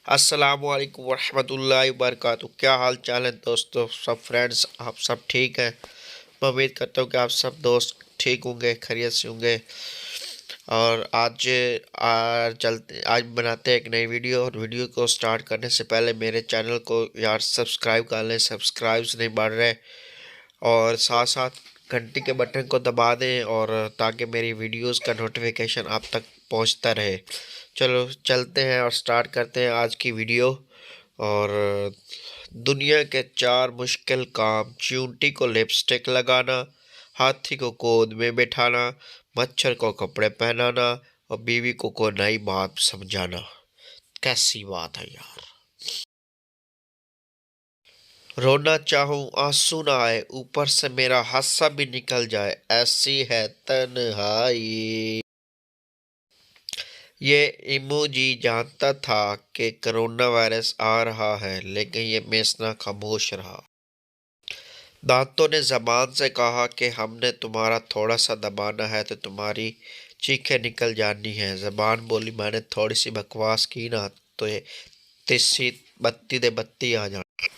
अस्सलामुअलैकुम वरहमतुल्लाहि वबरकातुहू। क्या हाल चाल है दोस्तों, सब फ्रेंड्स, आप सब ठीक हैं। मैं उम्मीद करता हूँ कि आप सब दोस्त ठीक होंगे, खैरियत से होंगे। और आज बनाते हैं एक नई वीडियो। और वीडियो को स्टार्ट करने से पहले मेरे चैनल को यार सब्सक्राइब कर लें, सब्सक्राइब्स नहीं बढ़ रहे। और साथ साथ घंटी के बटन को दबा दें, और ताकि मेरी वीडियोस का नोटिफिकेशन आप तक पहुंचता रहे। चलो चलते हैं और स्टार्ट करते हैं आज की वीडियो। और दुनिया के 4 मुश्किल काम: चींटी को लिपस्टिक लगाना, हाथी को गोद में बैठाना, मच्छर को कपड़े पहनाना, और बीवी को नई बात समझाना। कैसी बात है यार। रोना चाहूं आंसू ना आए, ऊपर से मेरा हादसा भी निकल जाए, ऐसी है तन्हाई। ये इमोजी जानता था कि कोरोना वायरस आ रहा है, लेकिन ये मेसना खामोश रहा। दांतों ने जबान से कहा कि हमने तुम्हारा थोड़ा सा दबाना है तो तुम्हारी चीखें निकल जानी है। जबान बोली, मैंने थोड़ी सी बकवास की ना तो ये तिस्सी बत्ती दे बत्ती आ जानी।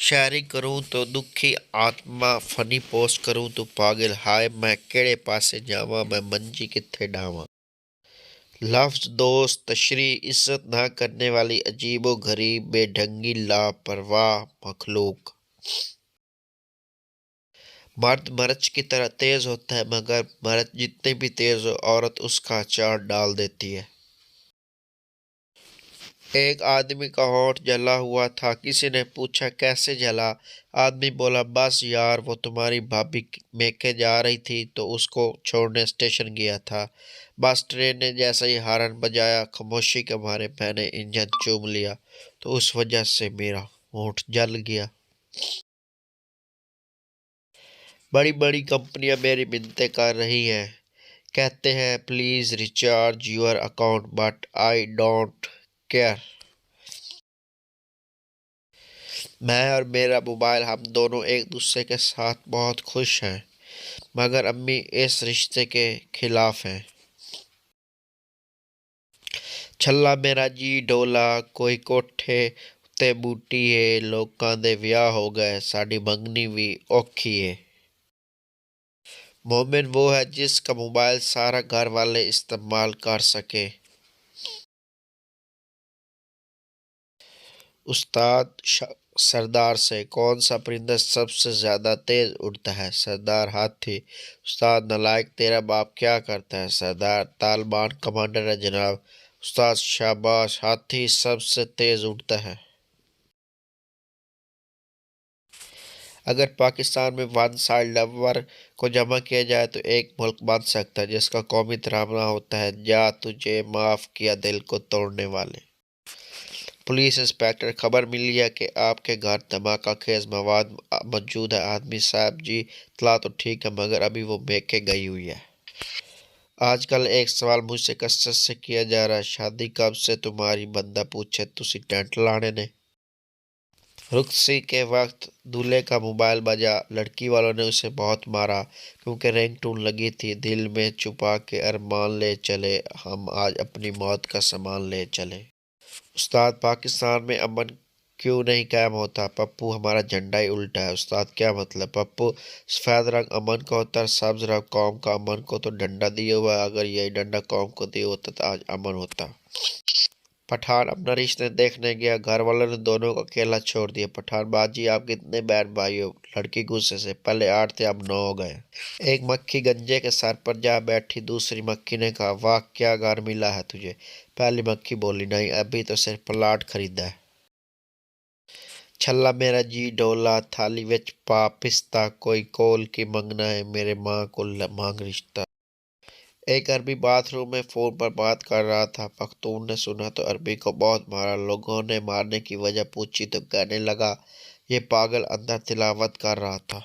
शायरी करूं तो दुखी आत्मा, फनी पोस्ट करूं तो पागल, हाय मैं केड़े पासे जावां, मैं मंजी किथे डावां। लफ्ज दोस्त, तशरीह, इज्जत ना करने वाली अजीबो गरीब बेढंगी लापरवाह मखलूक। मर्द मर्च की तरह तेज होता है, मगर मर्द जितने भी तेज हो, औरत उसका अचार डाल देती है। एक आदमी का होंठ जला हुआ था। किसी ने पूछा कैसे जला। आदमी बोला, बस यार, वो तुम्हारी भाभी मेके जा रही थी तो उसको छोड़ने स्टेशन गया था। बस ट्रेन ने जैसे ही हॉर्न बजाया, खामोशी के मारे मैंने इंजन चूम लिया, तो उस वजह से मेरा होंठ जल गया। बड़ी बड़ी कंपनियां मेरी मिन्नतें कर रही हैं, कहते हैं please recharge your account, but I don't care. मैं और मेरा मोबाइल, हम दोनों एक दूसरे के साथ बहुत खुश हैं, मगर अम्मी इस रिश्ते के खिलाफ हैं। छल्ला मेरा जी डोला, कोई कोठे उत्ते बूटी है, लोकां दे विआह हो गए, साडी मंगनी भी औखी है। मोमिन वो है जिसका मोबाइल सारा घर वाले इस्तेमाल कर सके। उस्ताद सरदार से, कौन सा परिंदा सबसे ज्यादा तेज उड़ता है? सरदार हाथी। उस्ताद नालायक, तेरा बाप क्या करता है? सरदार तालिबान कमांडर है जनाब। उस्ताद शाबाश, हाथी सबसे तेज उड़ता है। अगर पाकिस्तान में वन साइड लवर को जमा किया जाए तो एक मुल्क बन सकता है जिसका कौमी तराना होता है, जा तुझे माफ किया दिल को तोड़ने वाले। पुलिस इंस्पेक्टर, खबर मिली है कि आपके घर धमाका खेज मवाद मौजूद है। आदमी साहब जी, इतला तो ठीक है, मगर अभी वो बेके गई हुई है। आजकल एक सवाल मुझसे कसरत से किया जा रहा है, शादी कब से तुम्हारी? बंदा पूछे, तुसी टेंट लाने ने? रुखसी के वक्त दूल्हे का मोबाइल बजा, लड़की वालों ने उसे बहुत मारा क्योंकि रिंगटोन लगी थी। दिल में छुपा के अरमान ले चले, हम आज अपनी मौत का सामान ले चले। उस्ताद, पाकिस्तान में अमन क्यों नहीं कायम होता? पप्पू, हमारा झंडा ही उल्टा है। उस्ताद, क्या मतलब? पप्पू, सफ़ेद रंग अमन का होता है, सब्ज रंग कौम का। अमन को तो डंडा दिया हुआ है, अगर यही डंडा कौम को दिया होता तो आज अमन होता। पठान अपना रिश्ते देखने गया, घर वालों ने दोनों को अकेला छोड़ दिया। पठान, बाजी आप कितने बहन भाई हो? लड़की गुस्से से, पहले 8 थे अब 9 हो गए। एक मक्खी गंजे के सर पर जा बैठी। दूसरी मक्खी ने कहा, वाह क्या घर मिला है तुझे। पहली मक्खी बोली, नहीं, अभी तो सिर्फ प्लाट खरीदा है। छल्ला मेरा जी डोला, थाली विच पा पिस्ता, कोई कोल की मंगना है, मेरे माँ को मांग रिश्ता। एक अरबी बाथरूम में फोन पर बात कर रहा था। पख्तून ने सुना तो अरबी को बहुत मारा। लोगों ने मारने की वजह पूछी तो कहने लगा, ये पागल अंदर तिलावत कर रहा था।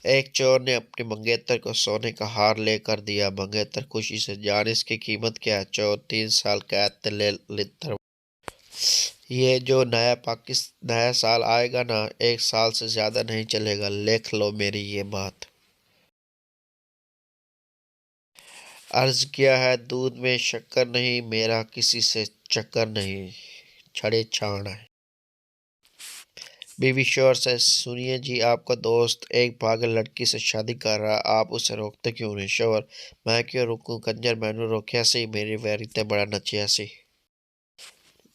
एक चोर ने अपनी मंगेतर को सोने का हार लेकर दिया। मंगेतर खुशी से, जान इसकी कीमत क्या है? चोर, 3 साल कैद ले लितर। ये जो नया साल आएगा ना, 1 साल से ज्यादा नहीं चलेगा, लिख लो मेरी ये बात। अर्ज किया है दूध में शक्कर नहीं, मेरा किसी से चक्कर नहीं, छड़े छाड़ है। बीवी शोहर से, सुनिए जी, आपका दोस्त एक पागल लड़की से शादी कर रहा, आप उसे रोकते क्यों नहीं? शोहर, मैं क्यों रोकूं, कंजर मैनू रोकिया सी, मेरी वैरी ते बड़ा नचिया सी।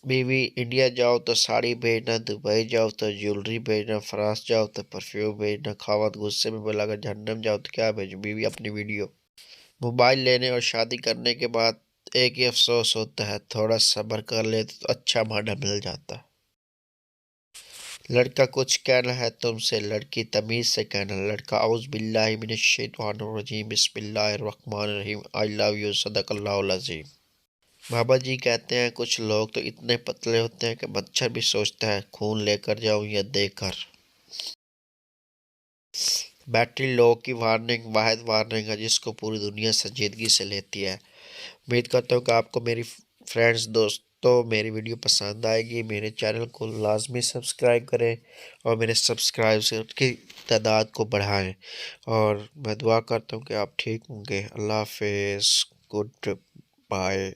बीवी, इंडिया जाओ तो साड़ी भेजना, दुबई जाओ तो ज्वेलरी भेजना, फ्रांस जाओ तो परफ्यूम भेजना, खावत गुस्से में बोला, अगर जहन्नम जाओ तो क्या भेजूं? बीवी, अपनी वीडियो। मोबाइल लेने और शादी करने के बाद एक ही अफसोस होता है, थोड़ा सब्र कर ले तो अच्छा मॉडल मिल जाता। लड़का, कुछ कहना है तुमसे? लड़की, तमीज से कहना। लड़का, औज़ बिल्लाहि मिनश शैतानिर रजीम, बिस्मिल्लाहिर रहमानिर रहीम, आई लव यू, सदकल्लाहुल अज़ीम। बाबा जी कहते हैं कुछ लोग तो इतने पतले होते हैं कि मच्छर भी सोचता है खून लेकर जाऊं या देकर। बैटरी लो की वार्निंग वाहिद वार्निंग है जिसको पूरी दुनिया संजीदगी से लेती है। उम्मीद करता हूँ कि आपको मेरी फ्रेंड्स दोस्तों मेरी वीडियो पसंद आएगी। मेरे चैनल को लाजमी सब्सक्राइब करें और मेरे सब्सक्राइब की तादाद को बढ़ाएं, और मैं दुआ करता हूँ कि आप ठीक होंगे। अल्लाह हाफिज़, गुड बाय।